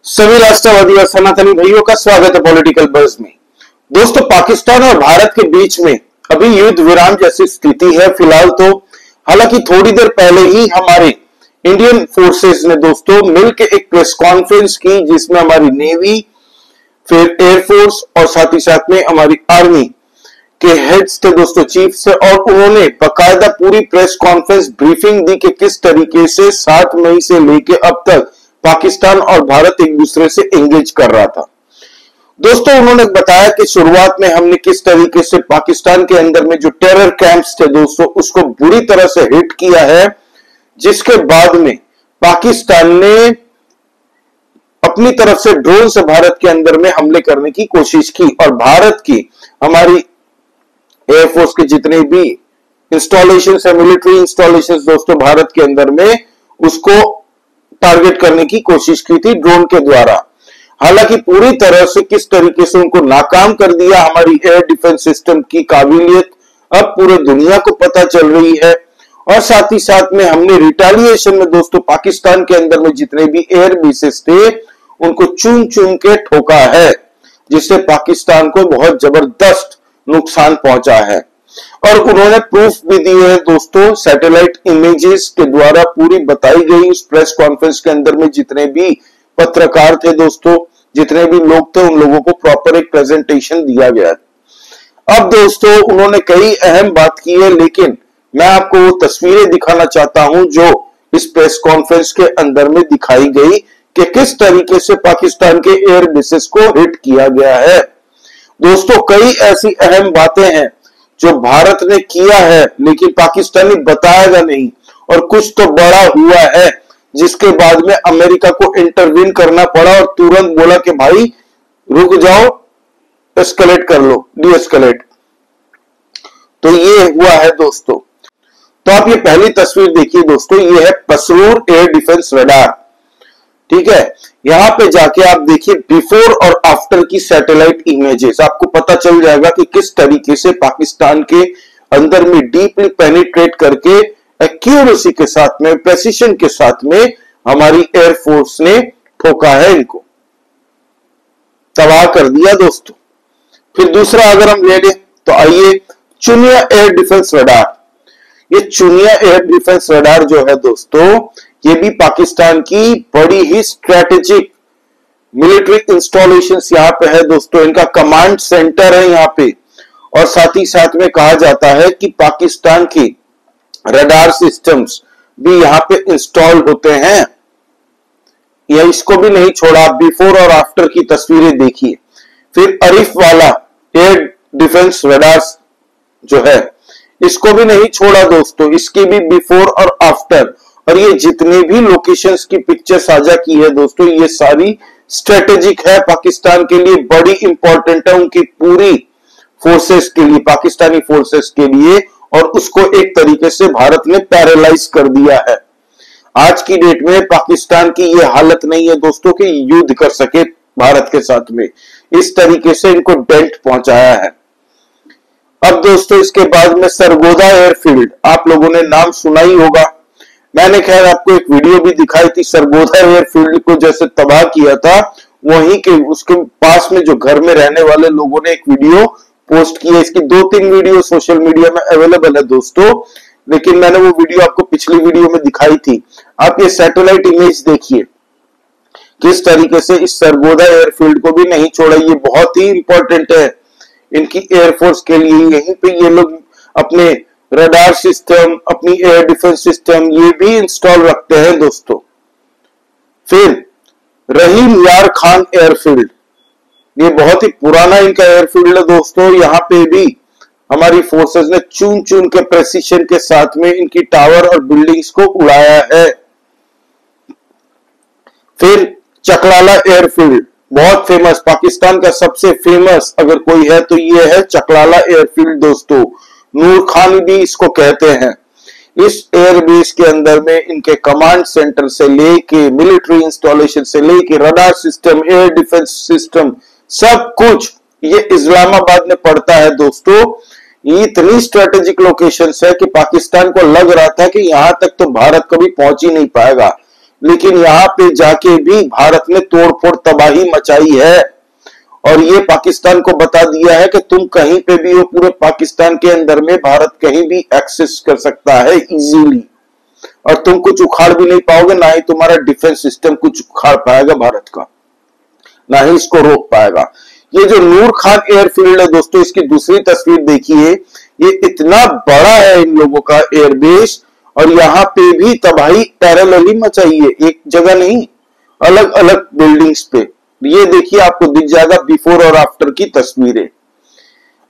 सभी राष्ट्रवादी और सनातनी भाइयों का स्वागत है पॉलिटिकल बज़ में। दोस्तों, पाकिस्तान और भारत के बीच में अभी युद्ध विराम जैसी स्थिति है फिलहाल तो। हालांकि थोड़ी देर पहले ही हमारे इंडियन फोर्सेस ने दोस्तों मिलकर एक प्रेस कॉन्फ्रेंस की, जिसमें हमारी नेवी, फिर एयरफोर्स और साथ ही साथ में हमारी आर्मी के हेड्स थे दोस्तों, चीफ से, और उन्होंने बाकायदा पूरी प्रेस कॉन्फ्रेंस ब्रीफिंग दी कि किस तरीके से 7 मई से लेकर अब तक पाकिस्तान और भारत एक दूसरे से एंगेज कर रहा था। दोस्तों, उन्होंने बताया कि शुरुआत में हमने किस तरीके से पाकिस्तान के अंदर में जो टेरर कैंप्स थे दोस्तों, उसको बुरी तरह से हिट किया है, जिसके बाद में पाकिस्तान ने अपनी तरफ से ड्रोन से भारत के अंदर में हमले करने की कोशिश की और भारत की हमारी एयरफोर्स के जितने भी इंस्टॉलेशन है, मिलिट्री इंस्टॉलेशन दोस्तों, भारत के अंदर में उसको टारगेट करने की कोशिश की थी ड्रोन के द्वारा। हालांकि पूरी तरह से किस तरीके से उनको नाकाम कर दिया। हमारी एयर डिफेंस सिस्टम की काबिलियत अब पूरे दुनिया को पता चल रही है और साथ ही साथ में हमने रिटेलिएशन में दोस्तों पाकिस्तान के अंदर में जितने भी एयर बेसेस थे उनको चूम चूम के ठोका है, जिससे पाकिस्तान को बहुत जबरदस्त नुकसान पहुंचा है। और उन्होंने प्रूफ भी दिए हैं दोस्तों, सैटेलाइट इमेजेस के द्वारा पूरी बताई गई उस प्रेस कॉन्फ्रेंस के अंदर में जितने भी पत्रकार थे दोस्तों, जितने भी लोग थे, उन लोगों को प्रॉपर एक प्रेजेंटेशन दिया गया। अब दोस्तों उन्होंने कई अहम बात की है, लेकिन मैं आपको वो तस्वीरें दिखाना चाहता हूं जो इस प्रेस कॉन्फ्रेंस के अंदर में दिखाई गई कि किस तरीके से पाकिस्तान के एयर बेसेस को हिट किया गया है। दोस्तों, कई ऐसी अहम बातें हैं जो भारत ने किया है लेकिन पाकिस्तानी बताएगा नहीं, और कुछ तो बड़ा हुआ है जिसके बाद में अमेरिका को इंटरवीन करना पड़ा और तुरंत बोला कि भाई रुक जाओ, एस्केलेट कर लो, डी एस्केलेट। तो ये हुआ है दोस्तों। तो आप ये पहली तस्वीर देखिए दोस्तों, ये है पसरूर एयर डिफेंस रडार। ठीक है, यहां पे जाके आप देखिए बिफोर और आफ्टर की सैटेलाइट इमेजेस, आपको पता चल जाएगा कि किस तरीके से पाकिस्तान के अंदर में डीपली पेनिट्रेट करके एक्यूरेसी के साथ में, प्रेसिशन के साथ में हमारी एयरफोर्स ने ठोका है, इनको तबाह कर दिया दोस्तों। फिर दूसरा अगर हम ले लें तो आइए, चुनिया एयर डिफेंस रडार। ये चुनिया एयर डिफेंस रडार जो है दोस्तों, ये भी पाकिस्तान की बड़ी ही स्ट्रेटेजिक मिलिट्री इंस्टॉलेशंस यहां पे है दोस्तों। इनका कमांड सेंटर है यहां पे, और साथ ही साथ में कहा जाता है कि पाकिस्तान की रडार सिस्टम्स भी यहां पे इंस्टॉल होते हैं। या इसको भी नहीं छोड़ा, आप बिफोर और आफ्टर की तस्वीरें देखिए। फिर अरिफ वाला एयर डिफेंस रडार जो है, इसको भी नहीं छोड़ा दोस्तों, इसकी भी बिफोर और आफ्टर, और ये जितने भी लोकेशंस की पिक्चर साझा की है दोस्तों, ये सारी स्ट्रेटेजिक है पाकिस्तान के लिए, बड़ी इंपॉर्टेंट है उनकी पूरी फोर्सेस के लिए, पाकिस्तानी फोर्सेस के लिए, और उसको एक तरीके से भारत ने पैरालाइज कर दिया है। आज की डेट में पाकिस्तान की ये हालत नहीं है दोस्तों कि युद्ध कर सके भारत के साथ में, इस तरीके से इनको डेंट पहुंचाया है। अब दोस्तों इसके बाद में सरगोदा एयरफील्ड, आप लोगों ने नाम सुना ही होगा। मैंने खैर आपको एक वीडियो भी दिखाई थी, सरगोदा एयरफील्ड को जैसे तबाह किया था, वहीं के उसके पास में जो घर में रहने वाले लोगों ने एक वीडियो पोस्ट किया। इसकी 2-3 वीडियो सोशल मीडिया में अवेलेबल है दोस्तों, लेकिन मैंने वो वीडियो आपको पिछली वीडियो में दिखाई थी। आप ये सैटेलाइट इमेज देखिए, किस तरीके से इस सरगोदा एयरफील्ड को भी नहीं छोड़ा। ये बहुत ही इंपॉर्टेंट है इनकी एयरफोर्स के लिए। यहीं पे ये लोग अपने रडार सिस्टम, अपनी एयर डिफेंस सिस्टम ये भी इंस्टॉल रखते हैं दोस्तों। फिर रहीम यार खान एयरफील्ड, ये बहुत ही पुराना इनका एयरफील्ड है दोस्तों। यहां पे भी हमारी फोर्सेस ने चुन चुन के प्रेसिशन के साथ में इनकी टावर और बिल्डिंग्स को उड़ाया है। फिर चकलाला एयरफील्ड, बहुत फेमस, पाकिस्तान का सबसे फेमस अगर कोई है तो ये है चकलाला एयरफील्ड दोस्तों। नूर खान भी इसको कहते हैं। इस एयरबेस के अंदर में इनके कमांड सेंटर से लेके मिलिट्री इंस्टॉलेशन से लेके radar system, air defence system, सब कुछ ये इस्लामाबाद में पड़ता है दोस्तों। ये इतनी स्ट्रेटेजिक लोकेशंस है कि पाकिस्तान को लग रहा था कि यहां तक तो भारत कभी पहुंच ही नहीं पाएगा, लेकिन यहाँ पे जाके भी भारत ने तोड़फोड़ तबाही मचाई है और ये पाकिस्तान को बता दिया है कि तुम कहीं पे भी हो, पूरे पाकिस्तान के अंदर में भारत कहीं भी एक्सेस कर सकता है इजीली, और तुम कुछ उखाड़ भी नहीं पाओगे, ना ही तुम्हारा डिफेंस सिस्टम कुछ उखाड़ पाएगा भारत का, ना ही इसको रोक पाएगा। ये जो नूर खान एयरफील्ड है दोस्तों, इसकी दूसरी तस्वीर देखिए, ये इतना बड़ा है इन लोगों का एयरबेस, और यहाँ पे भी तबाही पैरेलली मचाई है, एक जगह नहीं, अलग अलग बिल्डिंग्स पे। ये देखिए, आपको दिख जाएगा बिफोर और आफ्टर की तस्वीरें।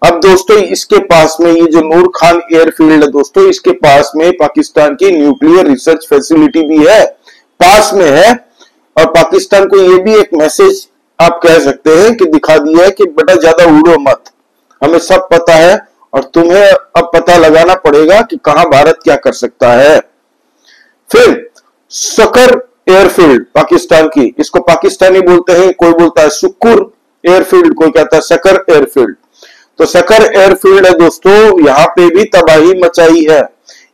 अब दोस्तों इसके पास में ये जो नूर खान एयरफील्ड है दोस्तों, इसके पास में पाकिस्तान की न्यूक्लियर रिसर्च फैसिलिटी भी है, पास में है। और पाकिस्तान को ये भी एक मैसेज आप कह सकते हैं कि दिखा दिया है कि बेटा ज्यादा उड़ो मत, हमें सब पता है और तुम्हें अब पता लगाना पड़ेगा कि कहां भारत क्या कर सकता है। फिर सकर एयरफील्ड पाकिस्तान की, इसको पाकिस्तानी बोलते हैं, कोई बोलता है सुकुर एयरफील्ड, कोई कहता है सकर एयरफील्ड। तो सकर एयरफील्ड है दोस्तों, यहाँ पे भी तबाही मचाई है,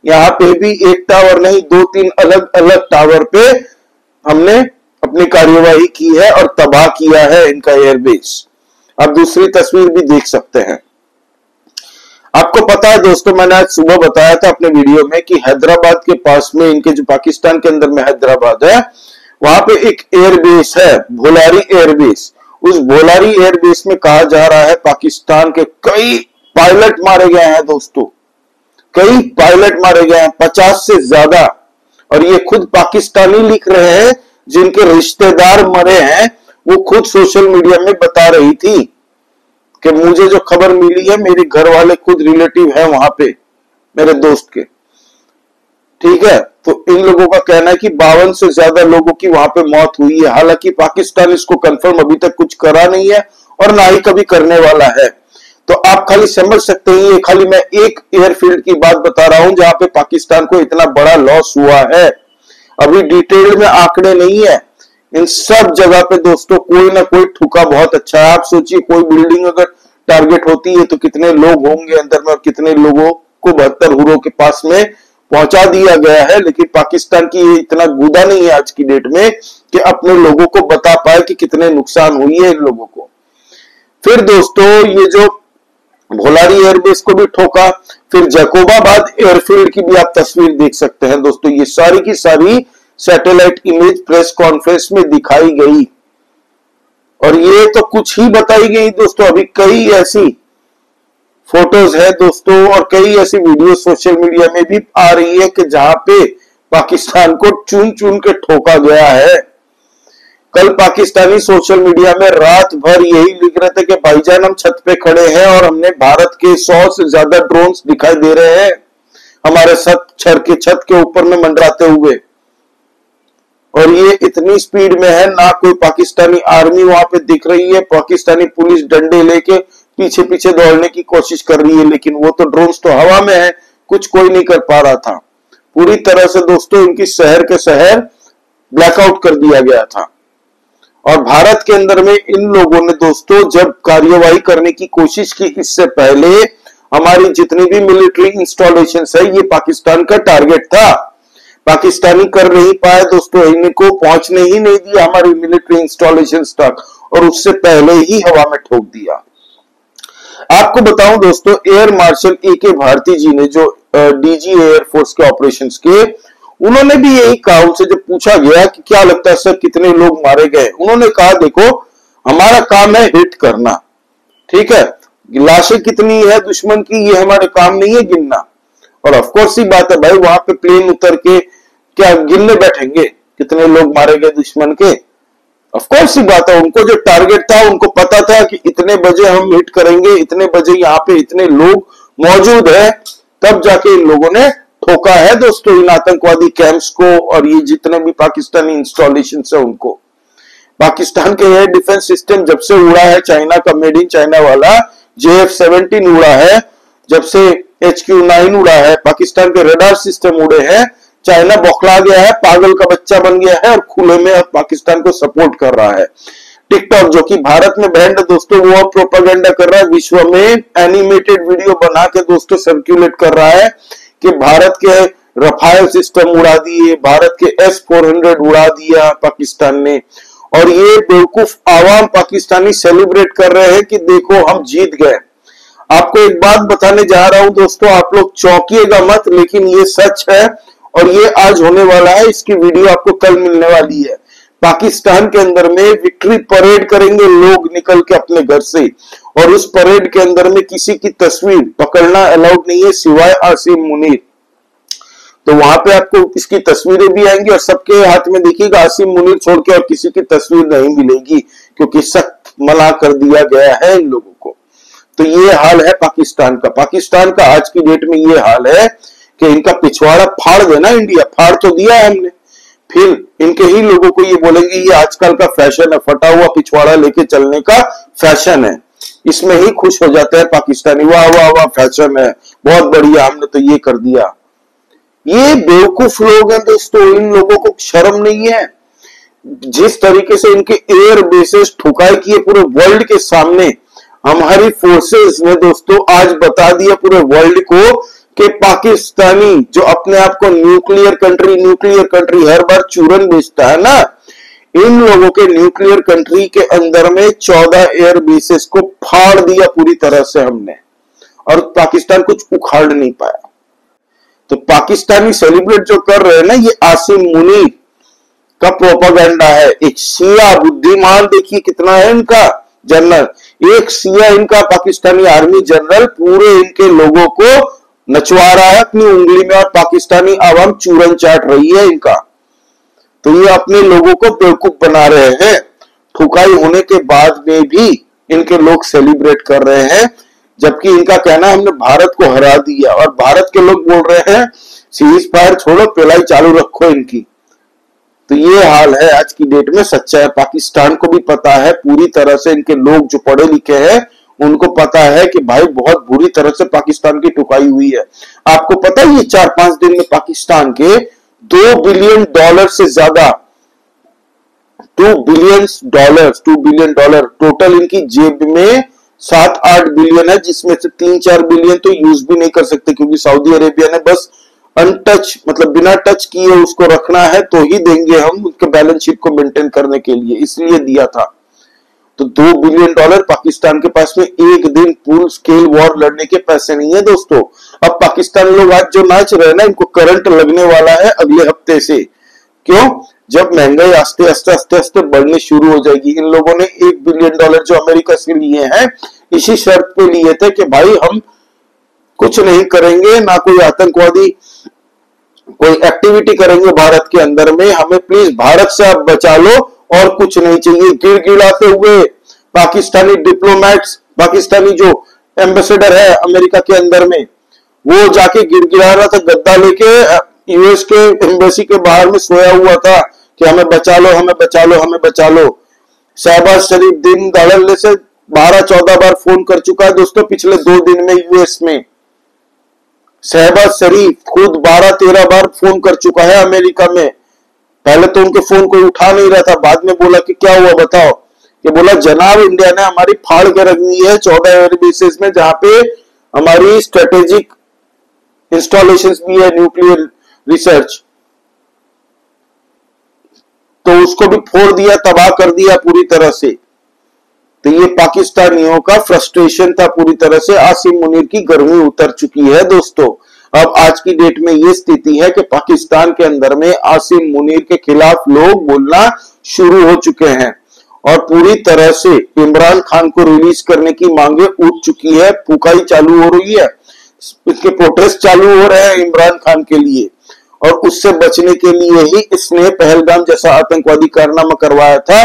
यहाँ पे भी एक टावर नहीं 2-3 अलग अलग टावर पे हमने अपनी कार्यवाही की है और तबाह किया है इनका एयरबेस। आप दूसरी तस्वीर भी देख सकते हैं। आपको पता है दोस्तों, मैंने आज सुबह बताया था अपने वीडियो में कि हैदराबाद के पास में, इनके जो पाकिस्तान के अंदर में हैदराबाद है, वहां पे एक एयरबेस है, भोलारी एयरबेस। उस भोलारी एयरबेस में कहा जा रहा है पाकिस्तान के कई पायलट मारे गए हैं दोस्तों, कई पायलट मारे गए हैं, 50 से ज्यादा। और ये खुद पाकिस्तानी लिख रहे हैं, जिनके रिश्तेदार मरे हैं, वो खुद सोशल मीडिया में बता रही थी कि मुझे जो खबर मिली है, मेरे घर वाले खुद रिलेटिव है वहां पे, मेरे दोस्त के, ठीक है। तो इन लोगों का कहना है कि 52 से ज्यादा लोगों की वहां पे मौत हुई है। हालांकि पाकिस्तान इसको कंफर्म अभी तक कुछ करा नहीं है और ना ही कभी करने वाला है। तो आप खाली समझ सकते हैं, ये खाली मैं एक एयरफील्ड की बात बता रहा हूं जहां पे पाकिस्तान को इतना बड़ा लॉस हुआ है। अभी डिटेल में आंकड़े नहीं है। इन सब जगह पे दोस्तों कोई ना कोई ठुका बहुत अच्छा है। आप सोचिए, कोई बिल्डिंग अगर टारगेट होती है तो कितने लोग होंगे अंदर में, और कितने लोगों को 72 हुरों के पास में पहुंचा दिया गया है। लेकिन पाकिस्तान की ये इतना गुदा नहीं है आज की डेट में कि अपने लोगों को बता पाए कि कितने नुकसान हुई है इन लोगों को। फिर दोस्तों ये जो भोलारी एयरबेस को भी ठोका। फिर जैकोबाबाद एयरफील्ड की भी आप तस्वीर देख सकते हैं दोस्तों। ये सारी की सारी सैटेलाइट इमेज प्रेस कॉन्फ्रेंस में दिखाई गई, और ये तो कुछ ही बताई गई दोस्तों। अभी कई ऐसी फोटोज है दोस्तों, और कई ऐसी वीडियो सोशल मीडिया में भी आ रही है कि जहां पे पाकिस्तान को चुन चुन के ठोका गया है। कल पाकिस्तानी सोशल मीडिया में रात भर यही लिख रहे थे कि भाईजान हम छत पे खड़े हैं और हमने भारत के 100 से ज्यादा ड्रोन्स दिखाई दे रहे हैं हमारे छत के ऊपर में मंडराते हुए। और ये इतनी स्पीड में है, ना कोई पाकिस्तानी आर्मी वहां पे दिख रही है। पाकिस्तानी पुलिस डंडे लेके पीछे पीछे दौड़ने की कोशिश कर रही है, लेकिन वो तो ड्रोन्स तो हवा में है, कुछ कोई नहीं कर पा रहा था। पूरी तरह से दोस्तों इनकी शहर के शहर ब्लैकआउट कर दिया गया था। और भारत के अंदर में इन लोगों ने दोस्तों जब कार्यवाही करने की कोशिश की, इससे पहले हमारी जितनी भी मिलिट्री इंस्टॉलेशंस है, ये पाकिस्तान का टारगेट था। पाकिस्तानी कर नहीं पाए दोस्तों, इनको पहुंचने ही नहीं दिया हमारी मिलिट्री इंस्टॉलेशंस तक, और उससे पहले ही हवा में ठोक दिया। आपको बताऊं दोस्तों, एयर मार्शल ए.के. भारती जी ने, जो डीजी एयरफोर्स के ऑपरेशंस के, उन्होंने भी यही कहा। उनसे जब पूछा गया कि क्या लगता है सर कितने लोग मारे गए, उन्होंने कहा देखो हमारा काम है हिट करना, ठीक है, लाशें कितनी है दुश्मन की ये हमारे काम नहीं है गिनना। और ऑफकोर्स ही बात है भाई, वहां पे प्लेन उतर के क्या गिनने बैठेंगे कितने लोग मारे गए दुश्मन के? ऑफकोर्स ही बात है, उनको जो टारगेट था उनको पता था कि इतने बजे हम हिट करेंगे, इतने बजे यहाँ पे इतने लोग मौजूद है, तब जाके इन लोगों ने ठोका है दोस्तों इन आतंकवादी कैंप्स को और ये जितने भी पाकिस्तानी इंस्टॉलेशन है उनको। पाकिस्तान के एयर डिफेंस सिस्टम जब से उड़ा है, चाइना का मेड इन चाइना वाला JF-17 उड़ा है, जब से HQ-9 उड़ा है, पाकिस्तान के रडार सिस्टम उड़े हैं, चाइना बौखला गया है, पागल का बच्चा बन गया है और खुले में पाकिस्तान को सपोर्ट कर रहा है। टिकटॉक जो कि भारत में बैंड है दोस्तों, वो प्रोपेगेंडा कर रहा है, विश्व में एनिमेटेड वीडियो बना के दोस्तों सर्कुलेट कर रहा है कि भारत के रफाल सिस्टम उड़ा दिए, भारत के S-400 उड़ा दिया पाकिस्तान ने। और ये बेवकूफ आवाम पाकिस्तानी सेलिब्रेट कर रहे हैं कि देखो हम जीत गए। आपको एक बात बताने जा रहा हूं दोस्तों, आप लोग चौंकिएगा मत, लेकिन ये सच है और ये आज होने वाला है। इसकी वीडियो आपको कल मिलने वाली है। पाकिस्तान के अंदर में विक्ट्री परेड करेंगे लोग निकल के अपने घर से, और उस परेड के अंदर में किसी की तस्वीर पकड़ना अलाउड नहीं है सिवाय आसिम मुनीर। तो वहां पे आपको इसकी तस्वीरें भी आएंगी और सबके हाथ में देखिएगा आसिम मुनीर छोड़ के और किसी की तस्वीर नहीं मिलेगी, क्योंकि सख्त मना कर दिया गया है इन लोगों को। तो ये हाल है पाकिस्तान का। पाकिस्तान का आज की डेट में ये हाल है कि इनका पिछवाड़ा फाड़ देना। इंडिया फाड़ तो दिया है हमने, फिर इनके ही लोगों को ये बोलेंगे ये आजकल का फैशन है, फटा हुआ पिछवाड़ा लेके चलने का फैशन है। इसमें ही खुश हो जाते हैं पाकिस्तानी, वाह वाह वाह फैशन है, बहुत बढ़िया, हमने तो ये कर दिया। ये बेवकूफ लोग हैं दोस्तों, इन लोगों को शर्म नहीं है। जिस तरीके से इनके एयर बेसेस ठुकाई किए पूरे वर्ल्ड के सामने, हमारी फोर्सेस ने दोस्तों आज बता दिया पूरे वर्ल्ड को कि पाकिस्तानी जो अपने आप को न्यूक्लियर कंट्री हर बार चूरन बेचता है ना, इन लोगों के न्यूक्लियर कंट्री के अंदर में 14 एयर बेसेस को फाड़ दिया पूरी तरह से हमने, और पाकिस्तान कुछ उखाड़ नहीं पाया। तो पाकिस्तानी सेलिब्रेट जो कर रहे हैं ना, ये आसिम मुनीर का प्रोपागेंडा है। एक शिया बुद्धिमान देखिए कितना है इनका जनरल, एक शिया इनका पाकिस्तानी आर्मी जनरल पूरे इनके लोगों को नचवा रहा है अपनी उंगली में, और पाकिस्तानी आवाम चूरन चाट रही है इनका। तो ये अपने लोगों को बेवकूफ बना रहे हैं। ठुकाई होने के बाद में भी इनके लोग सेलिब्रेट कर रहे हैं, जबकि इनका कहना हमने भारत को हरा दिया, और भारत के लोग बोल रहे हैं सीज फायर छोड़ो, पिलाई चालू रखो इनकी। तो ये हाल है आज की डेट में। सच्चा है, पाकिस्तान को भी पता है पूरी तरह से, इनके लोग जो पढ़े लिखे हैं उनको पता है कि भाई बहुत बुरी तरह से पाकिस्तान की ठुकाई हुई है। आपको पता है ये 4-5 दिन में पाकिस्तान के $2 बिलियन से ज्यादा, $2 बिलियन टोटल इनकी जेब में 7-8 बिलियन है, जिसमें से 3-4 बिलियन तो यूज भी नहीं कर सकते, क्योंकि सऊदी अरेबिया ने बस अनटच मतलब बिना टच किए उसको रखना है, तो ही देंगे हम उनके बैलेंस शीट को मेंटेन करने के लिए, इसलिए दिया था। तो $2 बिलियन पाकिस्तान के पास में एक दिन फुल स्केल वॉर लड़ने के पैसे नहीं है दोस्तों। अब पाकिस्तान लोग आज जो नाच रहे हैं ना, इनको करंट लगने वाला है अगले हफ्ते से। क्यों? जब महंगाई आस्ते आस्ते बढ़नी शुरू हो जाएगी। इन लोगों ने $1 बिलियन जो अमेरिका से लिए हैं, इसी शर्त पे लिए थे कि भाई हम कुछ नहीं करेंगे, ना कोई आतंकवादी कोई एक्टिविटी करेंगे भारत के अंदर में, हमें प्लीज भारत से आप बचा लो और कुछ नहीं चाहिए। गिड़गिड़ाते हुए पाकिस्तानी डिप्लोमेट्स, पाकिस्तानी जो एम्बेसडर है अमेरिका के अंदर में, वो जाके गिड़गिड़ा रहा था, गद्दा लेके यूएस के एम्बेसी के बाहर में सोया हुआ था कि हमें बचा लो, हमें बचा लो, हमें बचा लो। शहबाज शरीफ दिन दहाड़े से 12-14 बार फोन कर चुका है दोस्तों पिछले 2 दिन में यूएस में। शहबाज शरीफ खुद 12-13 बार फोन कर चुका है अमेरिका में। पहले तो उनके फोन कोई उठा नहीं रहा था, बाद में बोला कि क्या हुआ बताओ, कि बोला जनाब इंडिया ने हमारी फाड़ के रख दी है 14 एयर बेसेस में, जहां पे हमारी स्ट्रेटेजिक इंस्टॉलेशंस भी है, न्यूक्लियर रिसर्च, तो उसको भी फोड़ दिया, तबाह कर दिया पूरी तरह से। तो ये पाकिस्तानियों का फ्रस्ट्रेशन था पूरी तरह से। आसिम मुनीर की गर्मी उतर चुकी है दोस्तों। अब आज की डेट में ये स्थिति है कि पाकिस्तान के अंदर में आसिम मुनीर के खिलाफ लोग बोलना शुरू हो चुके हैं, और पूरी तरह से इमरान खान को रिलीज करने की मांगे उठ चुकी है, फुकाई चालू हो रही है, इसके प्रोटेस्ट चालू हो रहे हैं इमरान खान के लिए। और उससे बचने के लिए ही इसने पहलगाम जैसा आतंकवादी कारनामा करवाया था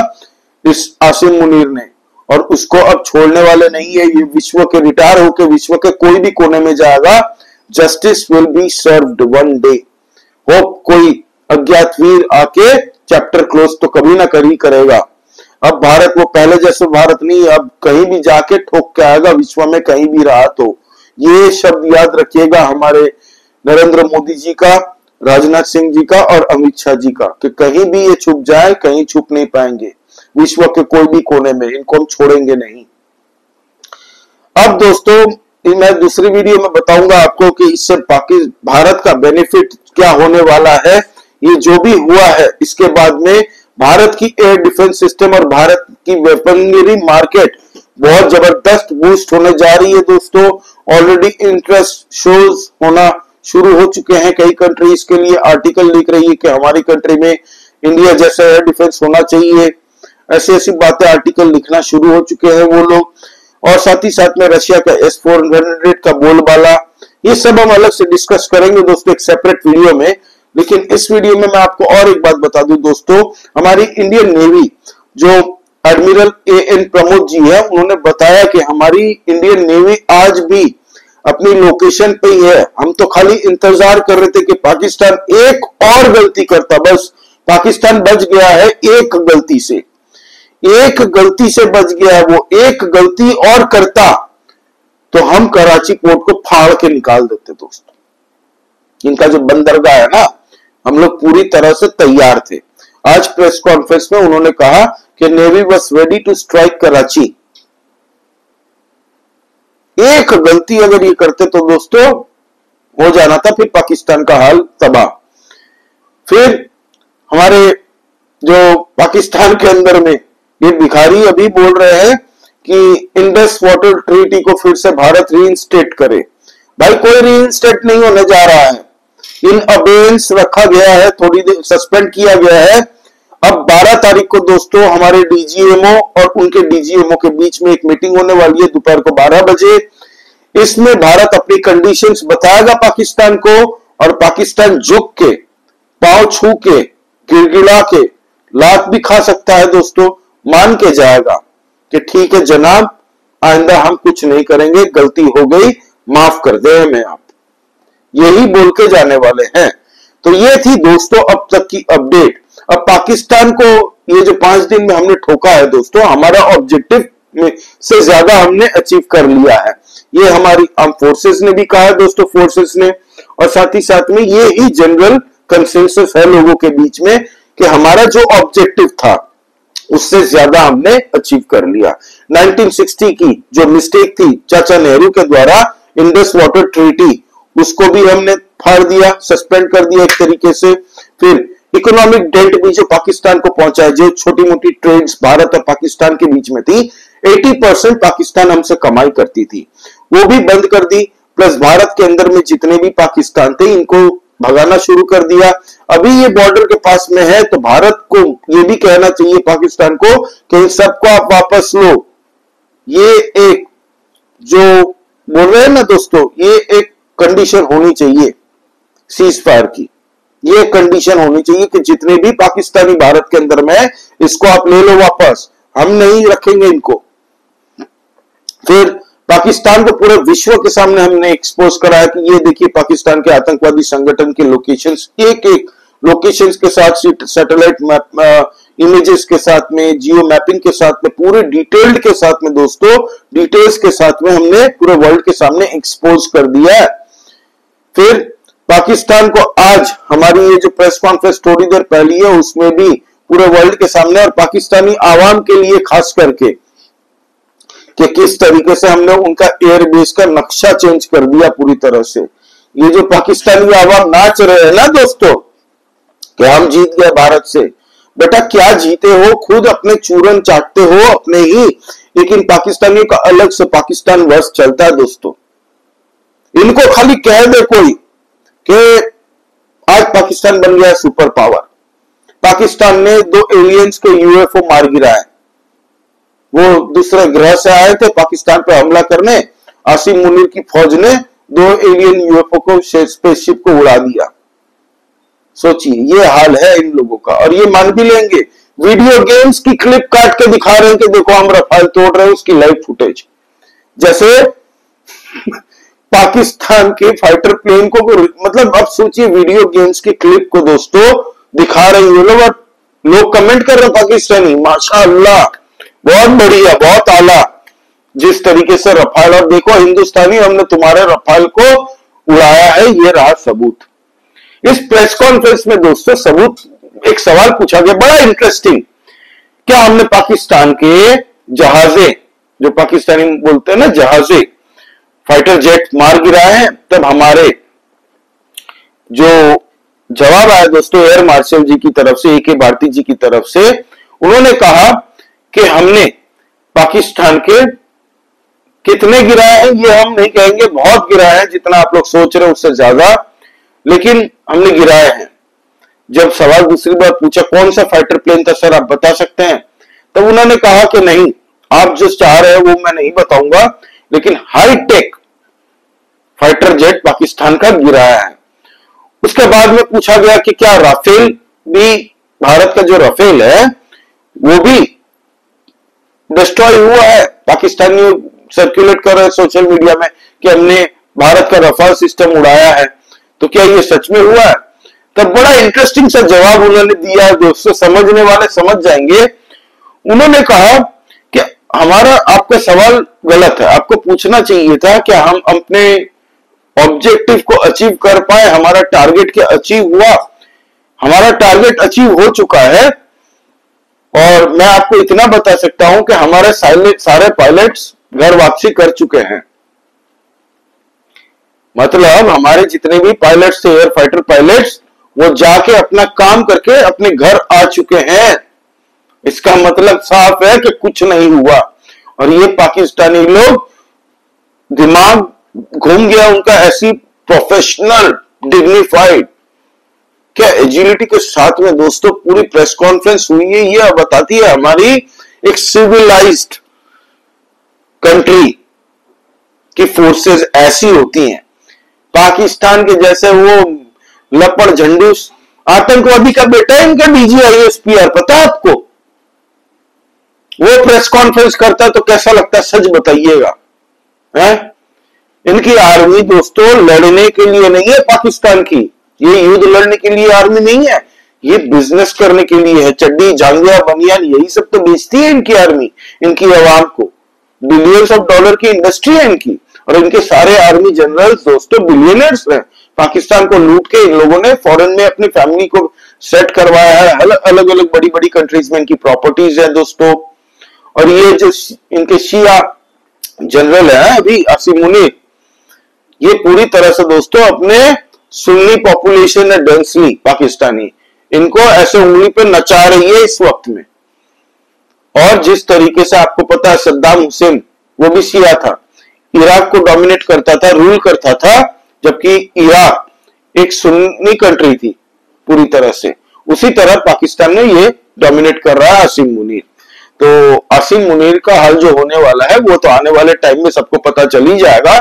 इस आसिम मुनीर ने, और उसको अब छोड़ने वाले नहीं है। ये विश्व के रिटायर होकर विश्व के कोई भी कोने में जाएगा, justice will be served one day. Hope कोई अज्ञात वीर आके चैप्टर क्लोज तो कभी ना कभी करेगा। अब भारत वो पहले जैसे भारत नहीं, अब कहीं भी जाके ठोक के आएगा विश्व में, कहीं भी रहा तो। ये शब्द याद रखिएगा हमारे नरेंद्र मोदी जी का, राजनाथ सिंह जी का और अमित शाह जी का, कि कहीं भी ये छुप जाए, कहीं छुप नहीं पाएंगे विश्व के कोई भी कोने में, इनको हम छोड़ेंगे नहीं। अब दोस्तों मैं दूसरी वीडियो में बताऊंगा आपको कि इससे भारत का बेनिफिट क्या होने वाला है। ये जो भी हुआ है इसके बाद में भारत की एयर डिफेंस सिस्टम और भारत की वेपनरी मार्केट बहुत जबरदस्त बूस्ट होने जा रही है दोस्तों। ऑलरेडी इंटरेस्ट शोज होना शुरू हो चुके हैं कई कंट्रीज के लिए। आर्टिकल लिख रही है कि हमारी कंट्री में इंडिया जैसा एयर डिफेंस होना चाहिए, ऐसी ऐसी बातें आर्टिकल लिखना शुरू हो चुके हैं वो लोग। और साथ ही साथ में रशिया का S-400 का बोलबाला, ये सब हम अलग से डिस्कस करेंगे दोस्तों एक सेपरेट वीडियो में। लेकिन इस वीडियो में मैं आपको और एक बात बता दूं दोस्तों, हमारी इंडियन नेवी जो एडमिरल A.N. प्रमोद जी है, उन्होंने बताया कि हमारी इंडियन नेवी आज भी अपनी लोकेशन पे ही है। हम तो खाली इंतजार कर रहे थे कि पाकिस्तान एक और गलती करता, बस पाकिस्तान बच गया है एक गलती से, एक गलती से बच गया है। वो एक गलती और करता तो हम कराची पोर्ट को फाड़ के निकाल देते दोस्तों। इनका जो बंदरगाह है ना, हम लोग पूरी तरह से तैयार थे। आज प्रेस कॉन्फ्रेंस में उन्होंने कहा कि navy was ready to strike Karachi. एक गलती अगर ये करते तो दोस्तों हो जाना था फिर पाकिस्तान का हाल तबाह। फिर हमारे जो पाकिस्तान के अंदर में ये भिखारी अभी बोल रहे हैं कि इंडस वाटर ट्रीटी को फिर से भारत रीइंस्टेट करे। भाई कोई रीइंस्टेट नहीं होने जा रहा है, इन अबेंस रखा गया है, थोड़ी देर सस्पेंड किया गया है। अब 12 तारीख को दोस्तों हमारे डीजीएमओ और उनके डीजीएमओ के बीच में एक मीटिंग होने वाली है दोपहर को 12 बजे। इसमें भारत अपनी कंडीशंस बताएगा पाकिस्तान को, और पाकिस्तान झुक के, पांव छू के, गिड़गिड़ा के, लात भी खा सकता है दोस्तों, मान के जाएगा कि ठीक है जनाब, आइंदा हम कुछ नहीं करेंगे, गलती हो गई, माफ कर दे हमें आप, यही बोल के जाने वाले हैं। तो ये थी दोस्तों अब तक की अपडेट। अब पाकिस्तान को ये जो 5 दिन में हमने ठोका है दोस्तों, हमारा ऑब्जेक्टिव में से ज्यादा हमने अचीव कर लिया है। ये हमारी आर्म फोर्सेस ने भी कहा है दोस्तों, फोर्सेस ने, और साथ ही साथ में ये ही जनरल कंसेंसस है लोगों के बीच में कि हमारा जो ऑब्जेक्टिव था उससे ज्यादा हमने अचीव कर लिया। 1960 की जो मिस्टेक थी चाचा नेहरू के द्वारा, इंडस वाटर ट्रीटी, उसको भी हमने फाड़ दिया, सस्पेंड कर दिया एक तरीके से। फिर इकोनॉमिक डेट भी जो पाकिस्तान को पहुंचा है, जो छोटी मोटी ट्रेड्स भारत और पाकिस्तान के बीच में थी, 80% पाकिस्तान हमसे कमाई करती थी, वो भी बंद कर दी। प्लस भारत के अंदर में जितने भी पाकिस्तान थे इनको भगाना शुरू कर दिया। अभी ये बॉर्डर के पास में है तो भारत को ये भी कहना चाहिए पाकिस्तान को कि इन सबको आप वापस लो। ये एक जो बोल रहे हैं ना दोस्तों, ये एक कंडीशन होनी चाहिए सीज फायर की, ये कंडीशन होनी चाहिए कि जितने भी पाकिस्तानी भारत के अंदर में है इसको आप ले लो वापस, हम नहीं रखेंगे इनको। फिर पाकिस्तान को पूरे विश्व के सामने हमने एक्सपोज कराया कि ये देखिए पाकिस्तान के आतंकवादी संगठन के लोकेशंस, एक एक लोकेशंस के साथ, सैटेलाइट मैप इमेजेस के साथ में, जियो मैपिंग के साथ में, पूरे डिटेल्ड के साथ में दोस्तों, डिटेल्स के साथ में हमने पूरे वर्ल्ड के सामने एक्सपोज कर दिया है। फिर पाकिस्तान को आज हमारी ये जो प्रेस कॉन्फ्रेंस थोड़ी देर पहली है उसमें भी पूरे वर्ल्ड के सामने और पाकिस्तानी आवाम के लिए खास करके कि किस तरीके से हमने उनका एयरबेस का नक्शा चेंज कर दिया पूरी तरह से। ये जो पाकिस्तानी आवाम नाच रहे हैं ना दोस्तों कि हम जीत गए भारत से, बेटा क्या जीते हो, खुद अपने चूरन चाटते हो अपने ही, लेकिन पाकिस्तानियों का अलग से पाकिस्तान वर्ष चलता है दोस्तों। इनको खाली कह दे कोई कि आज पाकिस्तान बन गया सुपर पावर, पाकिस्तान ने 2 एलियंस के यूएफओ मार गिराए, वो दूसरे ग्रह से आए थे पाकिस्तान पर हमला करने, आसिम मुनीर की फौज ने 2 एलियन यूएफओ को, स्पेसशिप को उड़ा दिया। सोचिए ये हाल है इन लोगों का, और ये मान भी लेंगे। वीडियो गेम्स की क्लिप काट के दिखा रहे हैं कि देखो हम रफाल तोड़ रहे हैं, उसकी लाइव फुटेज, जैसे पाकिस्तान के फाइटर प्लेन को, मतलब अब सोचिए वीडियो गेम्स की क्लिप को दोस्तों दिखा रहे हैं लोग, और लोग कमेंट कर रहे हैं पाकिस्तानी माशाअल्लाह बहुत बढ़िया, बहुत आला, जिस तरीके से रफाल, और देखो हिंदुस्तानी हमने तुम्हारे रफाल को उड़ाया है, ये रहा सबूत। इस प्रेस कॉन्फ्रेंस में दोस्तों सबूत, एक सवाल पूछा गया बड़ा इंटरेस्टिंग, क्या हमने पाकिस्तान के जहाजे, जो पाकिस्तानी बोलते हैं ना जहाजे, फाइटर जेट मार गिराए हैं, तब हमारे जो जवाब आया दोस्तों एयर मार्शल जी की तरफ से, AK भारती जी की तरफ से, उन्होंने कहा कि हमने पाकिस्तान के कितने गिराए हैं ये हम नहीं कहेंगे, बहुत गिराए हैं, जितना आप लोग सोच रहे हैं उससे ज्यादा, लेकिन हमने गिराए हैं। जब सवाल दूसरी बार पूछा कौन सा फाइटर प्लेन था सर, आप बता सकते हैं, तब उन्होंने कहा कि नहीं, आप जो चाह रहे हैं वो मैं नहीं बताऊंगा, लेकिन हाईटेक फाइटर जेट पाकिस्तान का गिराया है। उसके बाद में पूछा गया कि क्या राफेल भी, भारत का जो राफेल है वो भी डिस्ट्रॉय हुआ है? पाकिस्तानी सर्कुलेट कर रहे हैं सोशल मीडिया में कि हमने भारत का रफाल सिस्टम उड़ाया है, तो क्या ये सच में हुआ है? तब बड़ा इंटरेस्टिंग सा जवाब उन्होंने दिया, दोस्तों समझने वाले समझ जाएंगे। उन्होंने कहा कि हमारा आपका सवाल गलत है, आपको पूछना चाहिए था कि हम अपने ऑब्जेक्टिव को अचीव कर पाए, हमारा टारगेट क्या अचीव हुआ? हमारा टारगेट अचीव हो चुका है, और मैं आपको इतना बता सकता हूं कि हमारे सारे पायलट्स घर वापसी कर चुके हैं। मतलब हमारे जितने भी पायलट्स थे, एयर फाइटर पायलट्स, वो जाके अपना काम करके अपने घर आ चुके हैं। इसका मतलब साफ है कि कुछ नहीं हुआ, और ये पाकिस्तानी लोग दिमाग घूम गया उनका, ऐसी प्रोफेशनल डिग्निफाइड, क्या एजिलिटी के साथ में दोस्तों पूरी प्रेस कॉन्फ्रेंस हुई है। ये बताती है हमारी एक सिविलाइज्ड कंट्री की फोर्सेस ऐसी होती हैं। पाकिस्तान के जैसे वो लपड़ झंडूस आतंकवादी का बेटा है इनका DGISPR, पता है आपको? वो प्रेस कॉन्फ्रेंस करता है तो कैसा लगता है, सच बताइएगा। इनकी आर्मी दोस्तों लड़ने के लिए नहीं है पाकिस्तान की, ये युद्ध लड़ने के लिए आर्मी नहीं है, ये बिजनेस करने के लिए है। चड्डी जांघिया बनियान यही सब तो बेचती है इनकी आर्मी, इनकी आवाम को। बिलियंस ऑफ डॉलर की इंडस्ट्री है इनकी, और इनके सारे आर्मी जनरल्स दोस्तों बिलियनर्स हैं। पाकिस्तान को लूट के इन लोगों ने फॉरेन में अपनी फैमिली को सेट करवाया है। अलग अलग बड़ी बड़ी कंट्रीज में इनकी प्रॉपर्टीज है दोस्तों। और ये जो इनके शिया जनरल है अभी आसिम मुनीर, ये पूरी तरह से दोस्तों अपने सुन्नी पॉपुलेशन है डेंसली पाकिस्तानी, इनको ऐसे उंगली पे नचा रही है इस वक्त में। और जिस तरीके से आपको पता है सद्दाम हुसैन वो भी शिया था, इराक को डोमिनेट करता था, रूल करता था, जबकि इराक एक सुन्नी कंट्री थी पूरी तरह से, उसी तरह पाकिस्तान में ये डोमिनेट कर रहा है आसिम मुनीर। तो आसिम मुनीर का हाल जो होने वाला है वो तो आने वाले टाइम में सबको पता चल ही जाएगा।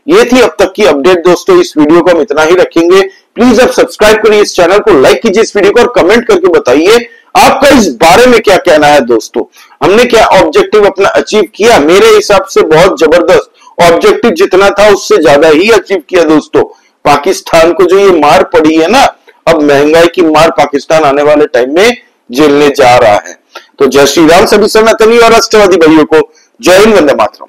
ये थी अब तक की अपडेट दोस्तों, इस वीडियो को हम इतना ही रखेंगे। प्लीज आप सब्सक्राइब करिए इस चैनल को, लाइक कीजिए इस वीडियो को, और कमेंट करके बताइए आपका इस बारे में क्या कहना है दोस्तों। हमने क्या ऑब्जेक्टिव अपना अचीव किया? मेरे हिसाब से बहुत जबरदस्त, ऑब्जेक्टिव जितना था उससे ज्यादा ही अचीव किया दोस्तों। पाकिस्तान को जो ये मार पड़ी है ना, अब महंगाई की मार पाकिस्तान आने वाले टाइम में झेलने जा रहा है। तो जय श्री राम सभी सनातनी और राष्ट्रवादी भाइयों को, जय हिंद, वंदे मातरम।